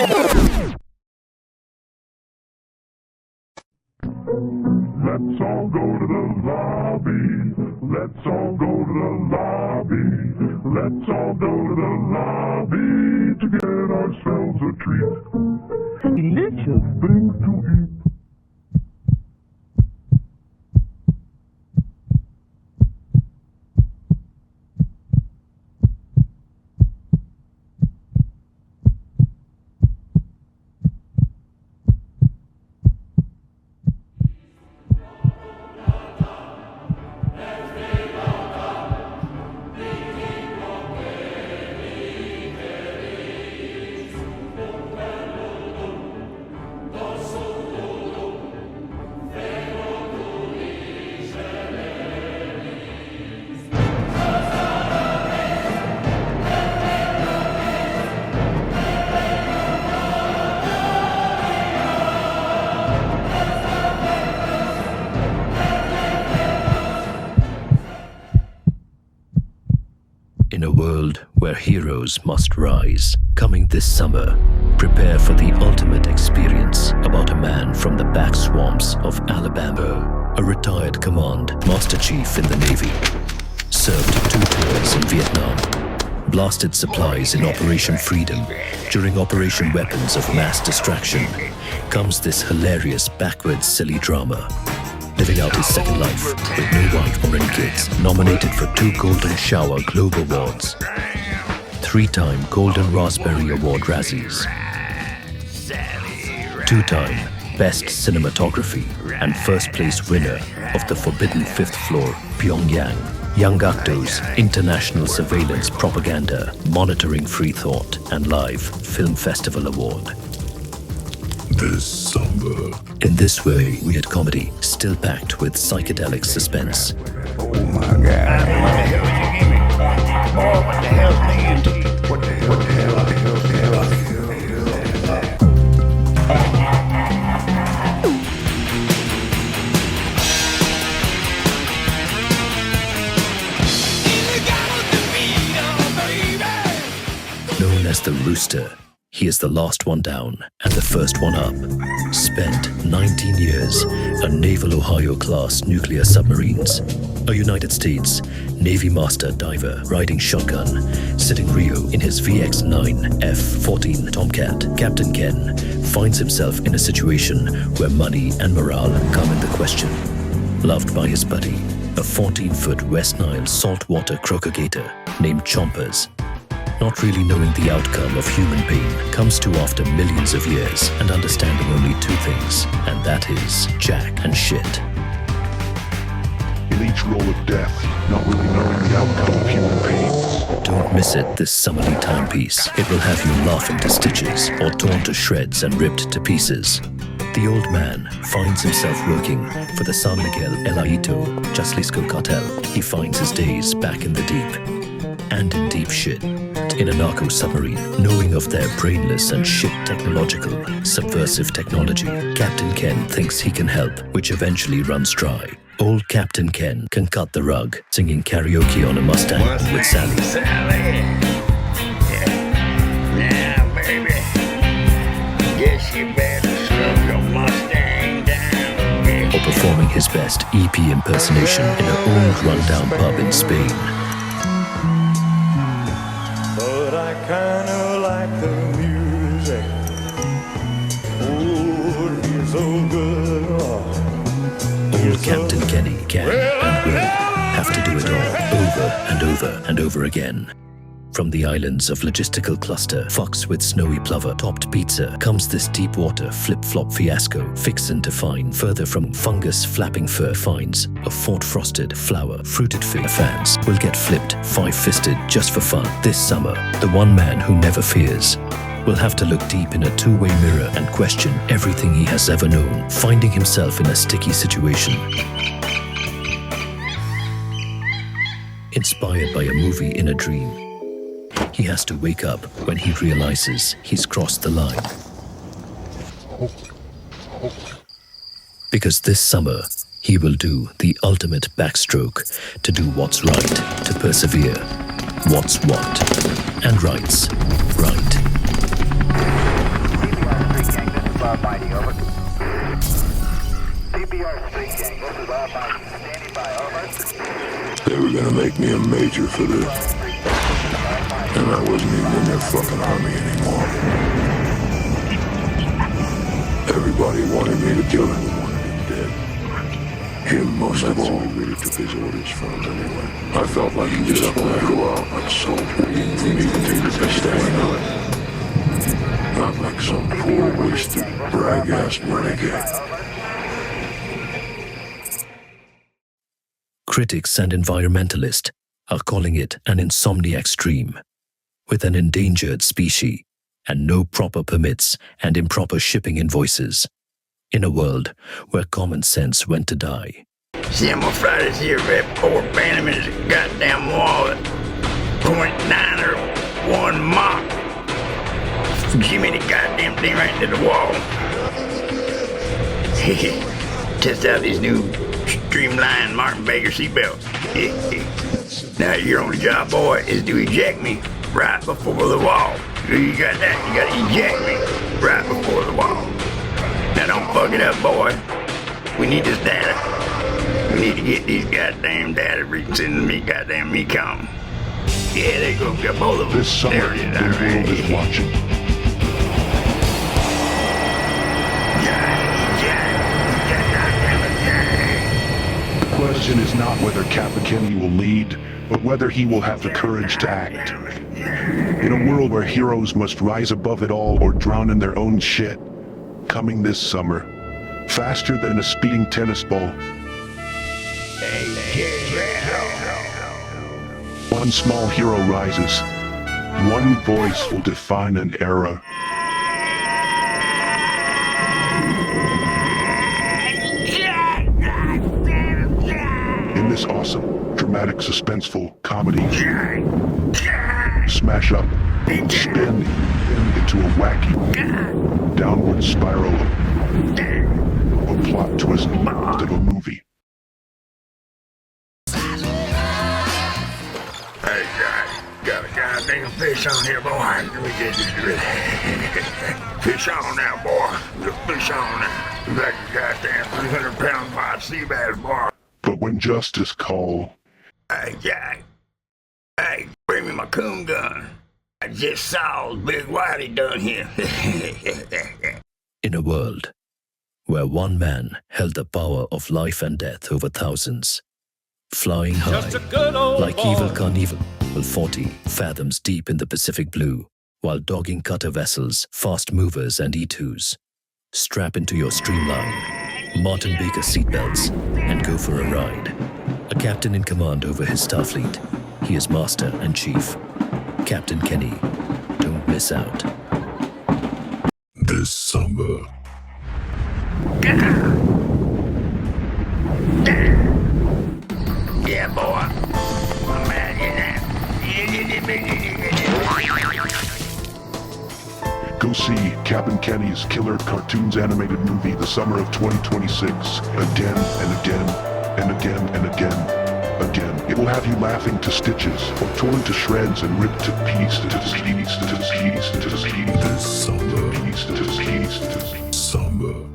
Let's all go to the lobby. Let's all go to the lobby. Let's all go to the lobby to get ourselves a treat. Delicious things to eat. In a world where heroes must rise, coming this summer, prepare for the ultimate experience about a man from the back swamps of Alabama, a retired command master chief in the Navy, served 2 tours in Vietnam, blasted supplies in Operation Freedom. During Operation Weapons of Mass Distraction comes this hilarious backwards silly drama. Living out his second life with no wife or any kids. Nominated for 2 Golden Shower Globe Awards, 3-time Golden Raspberry Award Razzies, 2-time Best Cinematography and first place winner of the Forbidden 5th Floor, Pyongyang, Young Actors International Surveillance Propaganda, Monitoring Free Thought and Live Film Festival Award. This summer. In this way, weird comedy, still packed with psychedelic suspense. Oh my God. What the hell are you doing? What the hell? Known as the Rooster, he is the last one down and the first one up. Spent 19 years on Naval Ohio-class nuclear submarines. A United States Navy master diver riding shotgun, sitting Rio in his VX-9 F-14 Tomcat, Kapt'n Ken finds himself in a situation where money and morale come into question. Loved by his buddy, a 14-foot West Nile saltwater crocogator named Chompers. Not really knowing the outcome of human pain comes to after millions of years and understanding only 2 things, and that is Jack and shit. In each roll of death, not really knowing the outcome of human pain. Don't miss it this summerly timepiece. It will have you laughing to stitches or torn to shreds and ripped to pieces. The old man finds himself working for the San Miguel El Aito Jalisco cartel. He finds his days back in the deep. And in deep shit. In a narco submarine, knowing of their brainless and shit technological, subversive technology, Kapt'n Ken thinks he can help, which eventually runs dry. Old Kapt'n Ken can cut the rug, singing karaoke on a Mustang with Sally. Now, baby, guess you better slow your Mustang down. Or performing his best EP impersonation in an old rundown pub in Spain. But I kinda like the music. Oh, it's so good. Old Kapt'n Kenny can and will have to do it all over and over and over again. From the islands of logistical cluster, Fox with snowy plover-topped pizza, comes this deep water flip-flop fiasco, fixin' to find further from fungus flapping fur finds of fort-frosted flower, fruited fig fans will get flipped, 5-fisted just for fun. This summer, the one man who never fears will have to look deep in a 2-way mirror and question everything he has ever known, finding himself in a sticky situation. Inspired by a movie in a dream, he has to wake up when he realizes he's crossed the line. Because this summer, he will do the ultimate backstroke to do what's right, to persevere, what's what, and right's right. Almighty, over. CPR Street Gang, this is Almighty. Standing by, over. They were gonna make me a major for this. And I wasn't even in their fucking army anymore. Everybody wanted me to kill him. Wanted him dead. Him most of all. That's who he really took his orders from anyway. I felt like he just wanted to go out like a soldier, waiting for me to take the best stand on it. Not like some poor, wasted, brag-ass renegade. Critics and environmentalists are calling it an insomniac stream, with an endangered species and no proper permits and improper shipping invoices, in a world where common sense went to die. See, I'm gonna fry this here red poor phantom in his goddamn wall at .9 or 1 Mach. Give me the goddamn thing right into the wall. Test out this new streamlined Martin Baker seatbelt. Now your only job, boy, is to eject me right before the wall. You got that? You gotta eject me right before the wall. Now don't fuck it up, boy. We need this data. We need to get these goddamn data readings into me goddamn Mecom. Yeah, there you go. Got both of them. This summer, there it is. the world is watching. The question is not whether Kapt'n Kenny will lead, but whether he will have the courage to act. In a world where heroes must rise above it all or drown in their own shit, coming this summer, faster than a speeding tennis ball. One small hero rises. One voice will define an era. In this awesome, dramatic, suspenseful comedy, smash up, spin into a wacky, downward spiral of plot twist of a movie. Hey, got a goddamn fish on here, boy. Let me get this ready. Fish on now, boy. Fish on now. Like a goddamn 300-pound pot sea bass, boy. But when justice calls, Hey, Jack. Hey, bring me my coon gun. I just saw Big Whitey done here. In a world where one man held the power of life and death over thousands, flying high like evil Carnival 40 fathoms deep in the Pacific blue, while dogging cutter vessels, fast movers and E2s. Strap into your streamline, Martin Baker seatbelts, and go for a ride. A captain in command over his Starfleet. He is master and chief. Kapt'n Kenny. Don't miss out. this summer. Yeah, boy. Imagine that. Go see Kapt'n Kenny's killer Kartoon'z animated movie the summer of 2026 again and again and again and again. Again, it will have you laughing to stitches or torn to shreds and ripped to pieces. This summer.